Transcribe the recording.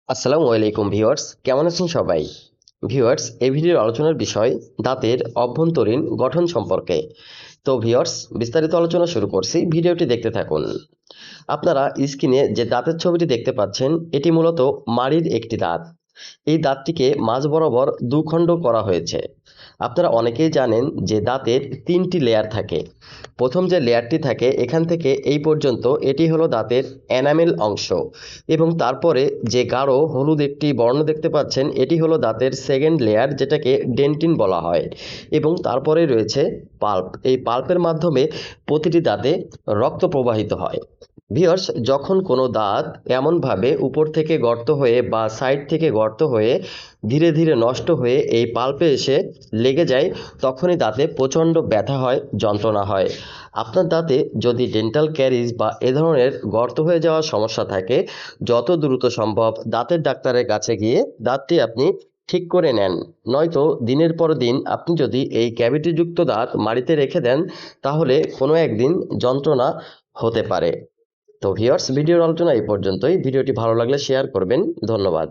আসসালামু আলাইকুম ভিউয়ার্স, কেমন আছেন সবাই? ভিউয়ার্স, এই ভিডিওর আলোচনার বিষয় দাঁতের অভ্যন্তরীণ গঠন সম্পর্কে। তো ভিউয়ার্স, বিস্তারিত আলোচনা শুরু করছি, ভিডিওটি দেখতে থাকুন। আপনারা স্ক্রিনে যে দাঁতের ছবিটি দেখতে পাচ্ছেন, এটি মূলত মাড়ির একটি দাঁত। এই দাঁতটিকে মাঝ বরাবর দুখণ্ড করা হয়েছে। আপনারা অনেকেই জানেন যে দাঁতের তিনটি লেয়ার থাকে। প্রথম যে লেয়ারটি থাকে এখান থেকে এই পর্যন্ত, এটি হলো দাঁতের এনামেল অংশ, এবং তারপরে যে গাঢ় হলুদ একটি বর্ণ দেখতে পাচ্ছেন, এটি হলো দাঁতের সেকেন্ড লেয়ার, যেটাকে ডেন্টিন বলা হয়। এবং তারপরে রয়েছে পাল্প। এই পাল্পের মাধ্যমে প্রতিটি দাঁতে রক্ত প্রবাহিত হয়। ভিউয়ার্স, যখন কোনো দাঁত এমনভাবে উপর থেকে গর্ত হয়ে বা সাইড থেকে গর্ত হয়ে ধীরে ধীরে নষ্ট হয়ে এই পাল্পে এসে লেগে যায়, তখনই দাঁতে প্রচণ্ড ব্যথা হয়, যন্ত্রণা হয়। আপনার দাঁতে যদি ডেন্টাল ক্যারিজ বা এ ধরনের গর্ত হয়ে যাওয়ার সমস্যা থাকে, যত দ্রুত সম্ভব দাঁতের ডাক্তারের কাছে গিয়ে দাঁতটি আপনি ঠিক করে নেন। নয়তো দিনের পর দিন আপনি যদি এই ক্যাভিটিযুক্ত দাঁত মাড়িতে রেখে দেন, তাহলে কোনো একদিন যন্ত্রণা হতে পারে। তো ভিউয়ার্স, ভিডিওর আলোচনা এই পর্যন্তই। ভিডিওটি ভালো লাগলে শেয়ার করবেন। ধন্যবাদ।